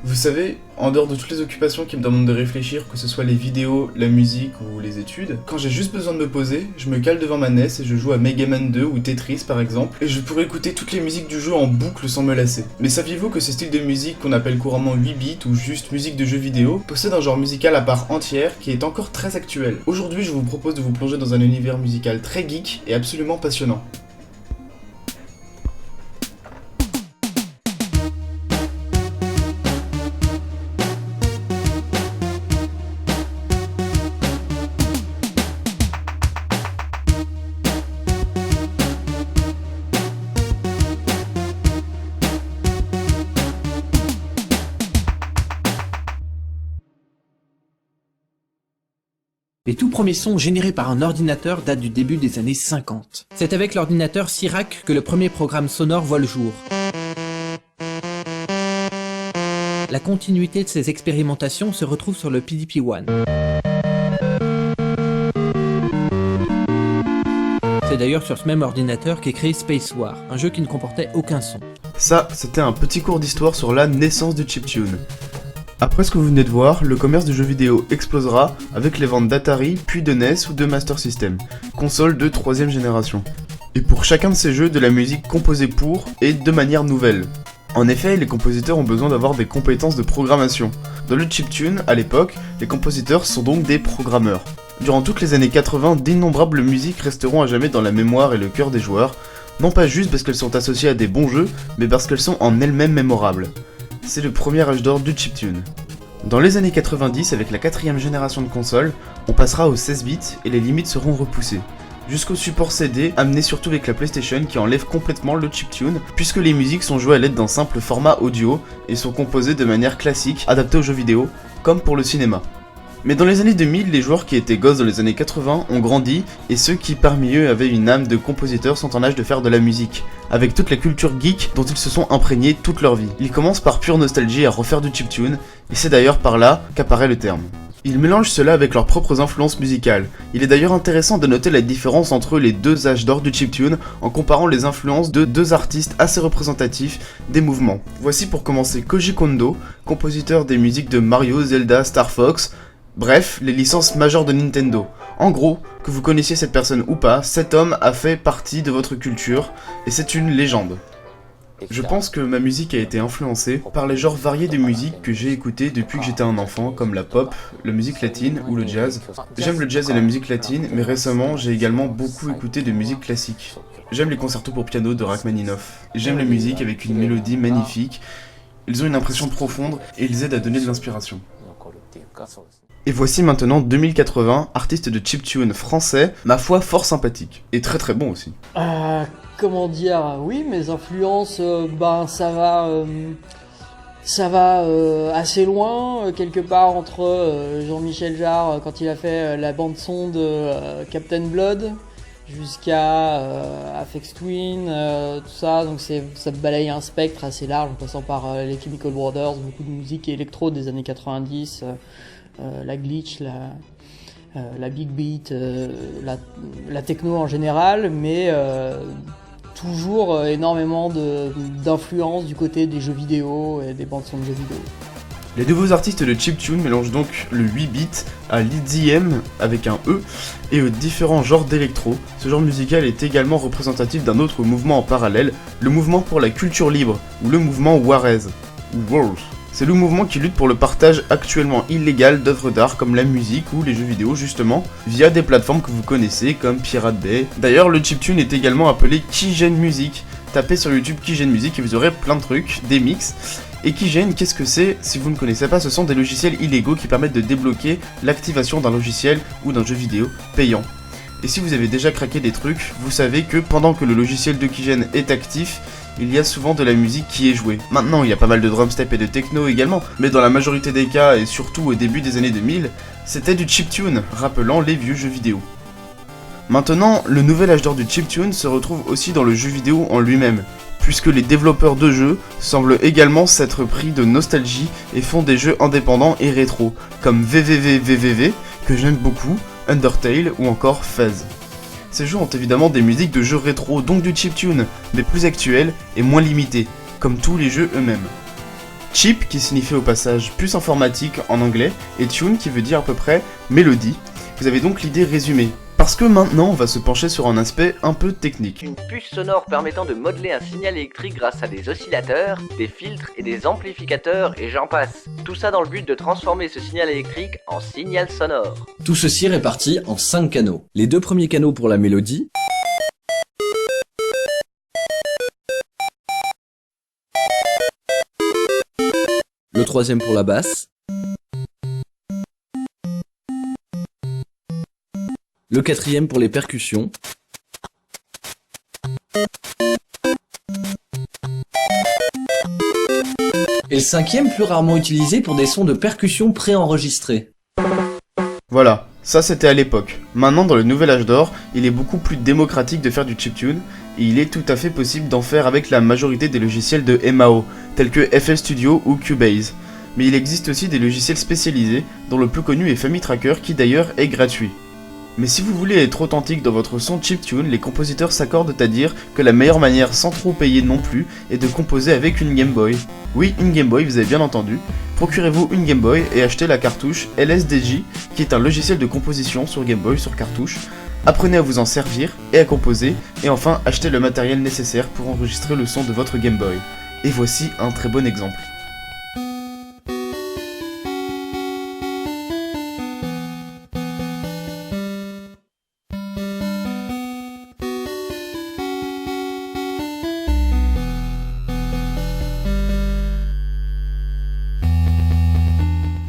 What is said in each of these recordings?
Vous savez, en dehors de toutes les occupations qui me demandent de réfléchir, que ce soit les vidéos, la musique ou les études, quand j'ai juste besoin de me poser, je me cale devant ma NES et je joue à Mega Man 2 ou Tetris par exemple, et je pourrais écouter toutes les musiques du jeu en boucle sans me lasser. Mais saviez-vous que ce style de musique qu'on appelle couramment 8 bits ou juste musique de jeux vidéo possède un genre musical à part entière qui est encore très actuel. Aujourd'hui, je vous propose de vous plonger dans un univers musical très geek et absolument passionnant. Les tout premiers sons générés par un ordinateur datent du début des années 50. C'est avec l'ordinateur Sirac que le premier programme sonore voit le jour. La continuité de ces expérimentations se retrouve sur le PDP-1. C'est d'ailleurs sur ce même ordinateur qu'est créé Space War, un jeu qui ne comportait aucun son. Ça, c'était un petit cours d'histoire sur la naissance du chiptune. Après ce que vous venez de voir, le commerce de jeux vidéo explosera avec les ventes d'Atari, puis de NES ou de Master System, console de 3ème génération. Et pour chacun de ces jeux, de la musique composée pour et de manière nouvelle. En effet, les compositeurs ont besoin d'avoir des compétences de programmation. Dans le chiptune, à l'époque, les compositeurs sont donc des programmeurs. Durant toutes les années 80, d'innombrables musiques resteront à jamais dans la mémoire et le cœur des joueurs, non pas juste parce qu'elles sont associées à des bons jeux, mais parce qu'elles sont en elles-mêmes mémorables. C'est le premier âge d'or du chiptune. Dans les années 90, avec la 4ème génération de consoles, on passera aux 16 bits et les limites seront repoussées. Jusqu'au support CD, amené surtout avec la PlayStation qui enlève complètement le chiptune, puisque les musiques sont jouées à l'aide d'un simple format audio et sont composées de manière classique, adaptée aux jeux vidéo, comme pour le cinéma. Mais dans les années 2000, les joueurs qui étaient gosses dans les années 80 ont grandi, et ceux qui parmi eux avaient une âme de compositeur sont en âge de faire de la musique, avec toute la culture geek dont ils se sont imprégnés toute leur vie. Ils commencent par pure nostalgie à refaire du chiptune, et c'est d'ailleurs par là qu'apparaît le terme. Ils mélangent cela avec leurs propres influences musicales. Il est d'ailleurs intéressant de noter la différence entre les deux âges d'or du chiptune en comparant les influences de deux artistes assez représentatifs des mouvements. Voici pour commencer Koji Kondo, compositeur des musiques de Mario, Zelda, Star Fox, bref, les licences majeures de Nintendo. En gros, que vous connaissiez cette personne ou pas, cet homme a fait partie de votre culture, et c'est une légende. Je pense que ma musique a été influencée par les genres variés de musique que j'ai écoutés depuis que j'étais un enfant, comme la pop, la musique latine ou le jazz. J'aime le jazz et la musique latine, mais récemment j'ai également beaucoup écouté de musique classique. J'aime les concertos pour piano de Rachmaninoff. J'aime la musique avec une mélodie magnifique, ils ont une impression profonde et ils aident à donner de l'inspiration. Et voici maintenant 2080, artiste de chiptune français, ma foi fort sympathique, et très très bon aussi. Comment dire, oui, mes influences, ça va assez loin, quelque part entre Jean-Michel Jarre quand il a fait la bande son de Captain Blood, jusqu'à Aphex Twin, tout ça, donc ça balaye un spectre assez large en passant par les Chemical Brothers, beaucoup de musique électro des années 90, la glitch, la big beat, la techno en général, mais toujours énormément d'influence du côté des jeux vidéo et des bandes son de jeux vidéo. Les nouveaux artistes de chiptune mélangent donc le 8 bits à l'EDM avec un E et aux différents genres d'électro. Ce genre musical est également représentatif d'un autre mouvement en parallèle, le mouvement pour la culture libre, ou le mouvement Warez, ou World. C'est le mouvement qui lutte pour le partage actuellement illégal d'œuvres d'art comme la musique ou les jeux vidéo justement, via des plateformes que vous connaissez comme Pirate Bay. D'ailleurs, le chiptune est également appelé Keygen Music. Tapez sur YouTube Keygen Music et vous aurez plein de trucs, des mix. Et Keygen, qu'est-ce que c'est? Si vous ne connaissez pas, ce sont des logiciels illégaux qui permettent de débloquer l'activation d'un logiciel ou d'un jeu vidéo payant. Et si vous avez déjà craqué des trucs, vous savez que pendant que le logiciel de Keygen est actif, il y a souvent de la musique qui est jouée. Maintenant, il y a pas mal de drumstep et de techno également, mais dans la majorité des cas, et surtout au début des années 2000, c'était du chiptune, rappelant les vieux jeux vidéo. Maintenant, le nouvel âge d'or du chiptune se retrouve aussi dans le jeu vidéo en lui-même, puisque les développeurs de jeux semblent également s'être pris de nostalgie et font des jeux indépendants et rétro, comme VVVVVV, que j'aime beaucoup, Undertale ou encore Fez. Ces jeux ont évidemment des musiques de jeux rétro, donc du chiptune, mais plus actuelles et moins limitées, comme tous les jeux eux-mêmes. chip qui signifie au passage puce informatique en anglais, et tune qui veut dire à peu près mélodie. Vous avez donc l'idée résumée. Parce que maintenant, on va se pencher sur un aspect un peu technique. Une puce sonore permettant de modeler un signal électrique grâce à des oscillateurs, des filtres et des amplificateurs et j'en passe. Tout ça dans le but de transformer ce signal électrique en signal sonore. Tout ceci réparti en 5 canaux. Les 2 premiers canaux pour la mélodie, le 3e pour la basse, le 4e pour les percussions, et le 5e plus rarement utilisé pour des sons de percussion préenregistrés. Voilà, ça c'était à l'époque. Maintenant, dans le nouvel âge d'or, il est beaucoup plus démocratique de faire du chiptune, et il est tout à fait possible d'en faire avec la majorité des logiciels de MAO, tels que FL Studio ou Cubase. Mais il existe aussi des logiciels spécialisés, dont le plus connu est FamiTracker qui d'ailleurs est gratuit. Mais si vous voulez être authentique dans votre son chiptune, les compositeurs s'accordent à dire que la meilleure manière, sans trop payer non plus, est de composer avec une Game Boy. Oui, une Game Boy, vous avez bien entendu. Procurez-vous une Game Boy et achetez la cartouche LSDJ, qui est un logiciel de composition sur Game Boy sur cartouche. Apprenez à vous en servir et à composer, et enfin achetez le matériel nécessaire pour enregistrer le son de votre Game Boy. Et voici un très bon exemple.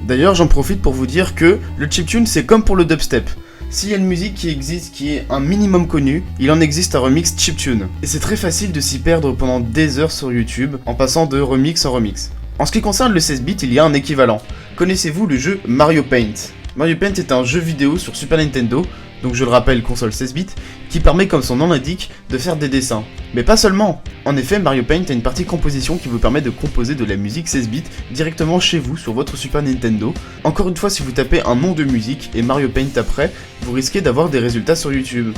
D'ailleurs, j'en profite pour vous dire que le chiptune c'est comme pour le dubstep. S'il y a une musique qui existe qui est un minimum connue, il en existe un remix chiptune. Et c'est très facile de s'y perdre pendant des heures sur YouTube en passant de remix en remix. En ce qui concerne le 16 bits, il y a un équivalent. Connaissez-vous le jeu Mario Paint? Mario Paint est un jeu vidéo sur Super Nintendo, donc je le rappelle console 16 bits, qui permet comme son nom l'indique de faire des dessins. Mais pas seulement. En effet, Mario Paint a une partie composition qui vous permet de composer de la musique 16 bits directement chez vous sur votre Super Nintendo. Encore une fois, si vous tapez un nom de musique et Mario Paint après, vous risquez d'avoir des résultats sur YouTube.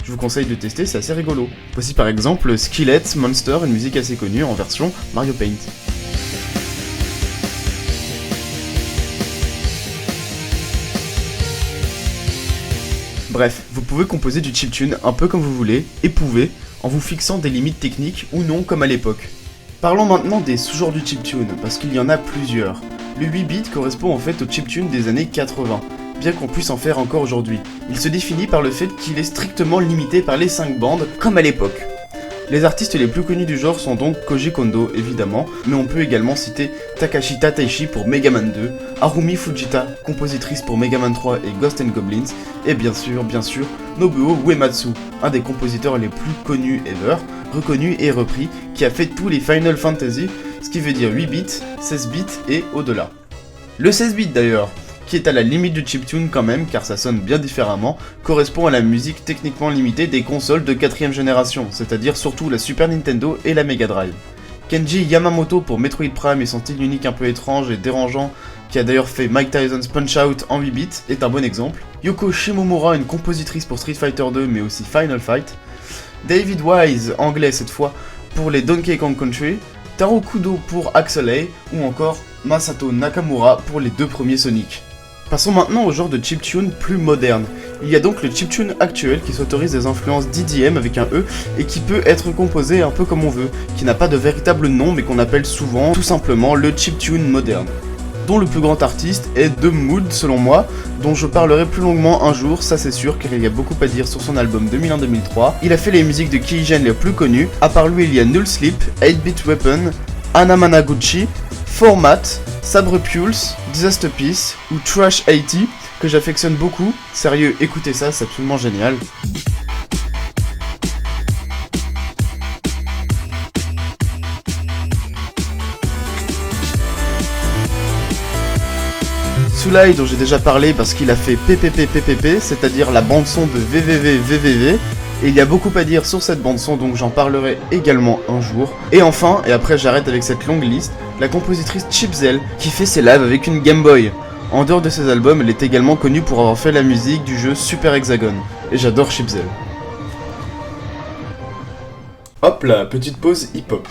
Je vous conseille de tester, c'est assez rigolo. Voici par exemple Skillet Monster, une musique assez connue en version Mario Paint. Bref, vous pouvez composer du chiptune un peu comme vous voulez, et pouvez, en vous fixant des limites techniques ou non comme à l'époque. Parlons maintenant des sous-genres du chiptune, parce qu'il y en a plusieurs. Le 8 bits correspond en fait au chiptune des années 80, bien qu'on puisse en faire encore aujourd'hui. Il se définit par le fait qu'il est strictement limité par les 5 bandes, comme à l'époque. Les artistes les plus connus du genre sont donc Koji Kondo évidemment, mais on peut également citer Takashi Tateishi pour Mega Man 2, Harumi Fujita, compositrice pour Mega Man 3 et Ghosts and Goblins, et bien sûr, Nobuo Uematsu, un des compositeurs les plus connus ever, reconnu et repris, qui a fait tous les Final Fantasy, ce qui veut dire 8 bits, 16 bits et au-delà. Le 16 bits d'ailleurs, qui est à la limite du chiptune quand même, car ça sonne bien différemment, correspond à la musique techniquement limitée des consoles de 4ème génération, c'est-à-dire surtout la Super Nintendo et la Mega Drive. Kenji Yamamoto pour Metroid Prime et son style unique un peu étrange et dérangeant, qui a d'ailleurs fait Mike Tyson's Punch-Out en 8 bits, est un bon exemple. Yoko Shimomura, une compositrice pour Street Fighter 2 mais aussi Final Fight. David Wise, anglais cette fois, pour les Donkey Kong Country. Taro Kudo pour Axel A, ou encore Masato Nakamura pour les 2 premiers Sonic. Passons maintenant au genre de chiptune plus moderne. Il y a donc le chiptune actuel qui s'autorise des influences d'EDM avec un E et qui peut être composé un peu comme on veut, qui n'a pas de véritable nom mais qu'on appelle souvent tout simplement le chiptune moderne, dont le plus grand artiste est The Mood selon moi, dont je parlerai plus longuement un jour, ça c'est sûr, car il y a beaucoup à dire sur son album 2001-2003. Il a fait les musiques de Keigen les plus connues, à part lui il y a Null Sleep, 8-Bit Weapon, Anamanaguchi, Format, Sabre Pulse, Disaster Peace ou Trash 80 que j'affectionne beaucoup. Sérieux, écoutez ça, c'est absolument génial. Sulai dont j'ai déjà parlé parce qu'il a fait PPP, c'est-à-dire la bande son de VVV. Et il y a beaucoup à dire sur cette bande son, donc j'en parlerai également un jour. Et enfin, et après j'arrête avec cette longue liste, la compositrice Chipzel, qui fait ses lives avec une Game Boy. En dehors de ses albums, elle est également connue pour avoir fait la musique du jeu Super Hexagon. Et j'adore Chipzel. Hop là, petite pause hip-hop.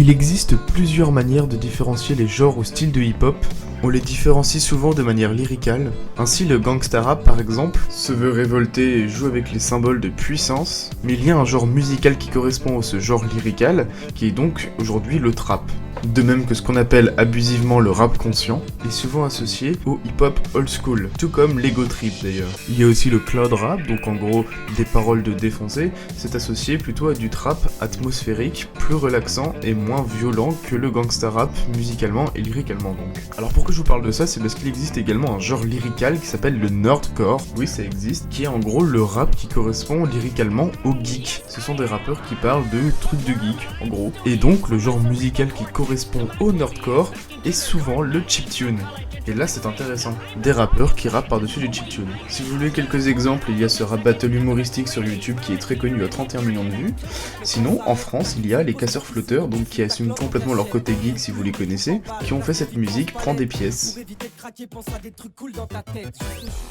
Il existe plusieurs manières de différencier les genres ou styles de hip-hop. On les différencie souvent de manière lyricale. Ainsi, le gangsta rap, par exemple, se veut révolté et joue avec les symboles de puissance, mais il y a un genre musical qui correspond à ce genre lyrical, qui est donc aujourd'hui le trap. De même que ce qu'on appelle abusivement le rap conscient est souvent associé au hip-hop old school, tout comme l'ego trip d'ailleurs. Il y a aussi le cloud rap, donc en gros des paroles de défoncé, c'est associé plutôt à du trap atmosphérique, plus relaxant et moins violent que le gangsta rap musicalement et lyricalement donc. Alors pourquoi je vous parle de ça, c'est parce qu'il existe également un genre lyrical qui s'appelle le nerdcore, oui ça existe, qui est en gros le rap qui correspond lyricalement au geek. Ce sont des rappeurs qui parlent de trucs de geek, en gros. Et donc le genre musical qui correspond au nerdcore est souvent le chiptune. Et là c'est intéressant, des rappeurs qui rappent par-dessus du chiptune. Si vous voulez quelques exemples, il y a ce rap battle humoristique sur YouTube qui est très connu à 31 millions de vues. Sinon, en France, il y a les casseurs flotteurs, donc qui assument complètement leur côté geek si vous les connaissez, qui ont fait cette musique, Prends des pièces.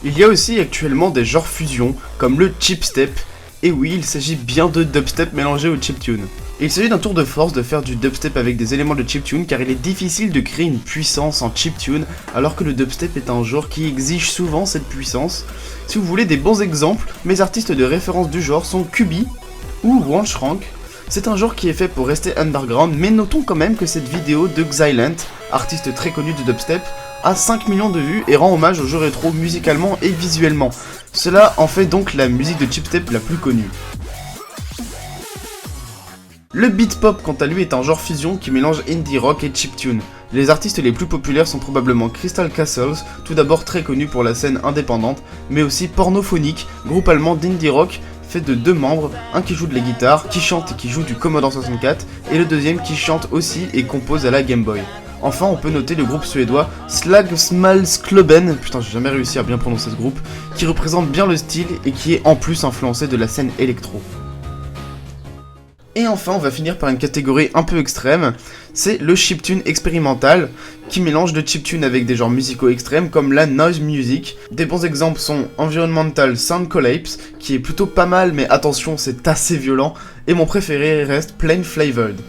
Il y a aussi actuellement des genres fusion, comme le chipstep. Et oui, il s'agit bien de dubstep mélangé au chiptune. Il s'agit d'un tour de force de faire du dubstep avec des éléments de chiptune car il est difficile de créer une puissance en chiptune alors que le dubstep est un genre qui exige souvent cette puissance. Si vous voulez des bons exemples, mes artistes de référence du genre sont Kubi ou Wanshrank. C'est un genre qui est fait pour rester underground, mais notons quand même que cette vidéo de Xylent, artiste très connu du dubstep, a 5 millions de vues et rend hommage au jeu rétro musicalement et visuellement. Cela en fait donc la musique de chipstep la plus connue. Le beat pop quant à lui est un genre fusion qui mélange indie rock et chiptune. Les artistes les plus populaires sont probablement Crystal Castles, tout d'abord très connu pour la scène indépendante, mais aussi Pornophonic, groupe allemand d'indie rock fait de 2 membres, un qui joue de la guitare, qui chante et qui joue du Commodore 64, et le deuxième qui chante aussi et compose à la Game Boy. Enfin, on peut noter le groupe suédois Slagsmalsklubben, putain j'ai jamais réussi à bien prononcer ce groupe, qui représente bien le style et qui est en plus influencé de la scène électro. Et enfin, on va finir par une catégorie un peu extrême, c'est le chiptune expérimental, qui mélange de chiptune avec des genres musicaux extrêmes comme la noise music. Des bons exemples sont Environmental Sound Collapse, qui est plutôt pas mal mais attention c'est assez violent, et mon préféré reste Plain Flavored.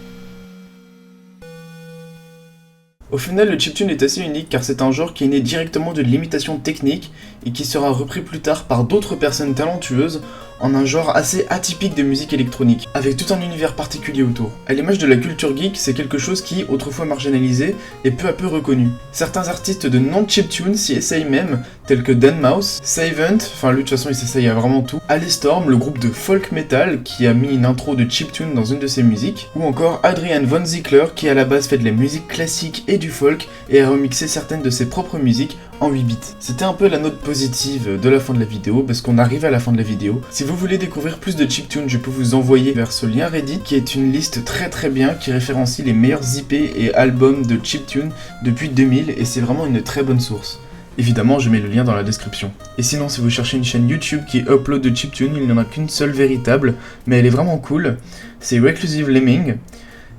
Au final, le chiptune est assez unique car c'est un genre qui est né directement de l'imitation technique et qui sera repris plus tard par d'autres personnes talentueuses en un genre assez atypique de musique électronique, avec tout un univers particulier autour. À l'image de la culture geek, c'est quelque chose qui, autrefois marginalisé, est peu à peu reconnu. Certains artistes de non-chiptune s'y essayent même, tels que Deadmau5, Savant, enfin lui de toute façon il s'essaye à vraiment tout, Alistorm, le groupe de folk metal qui a mis une intro de chiptune dans une de ses musiques, ou encore Adrian Von Ziegler qui à la base fait de la musique classique et du folk et a remixé certaines de ses propres musiques en 8 bits. C'était un peu la note positive de la fin de la vidéo, parce qu'on arrive à la fin de la vidéo. Si vous voulez découvrir plus de chiptune, je peux vous envoyer vers ce lien Reddit, qui est une liste très bien, qui référencie les meilleurs IP et albums de chiptune depuis 2000, et c'est vraiment une très bonne source. Évidemment, je mets le lien dans la description. Et sinon, si vous cherchez une chaîne YouTube qui upload de chiptune, il n'y en a qu'une seule véritable, mais elle est vraiment cool, c'est Reclusive Lemming.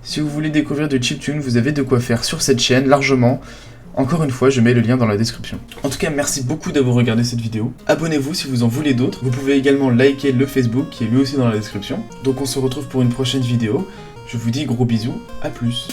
Si vous voulez découvrir de chiptune, vous avez de quoi faire sur cette chaîne, largement. Encore une fois, je mets le lien dans la description. En tout cas, merci beaucoup d'avoir regardé cette vidéo. Abonnez-vous si vous en voulez d'autres. Vous pouvez également liker le Facebook qui est lui aussi dans la description. Donc on se retrouve pour une prochaine vidéo. Je vous dis gros bisous, à plus.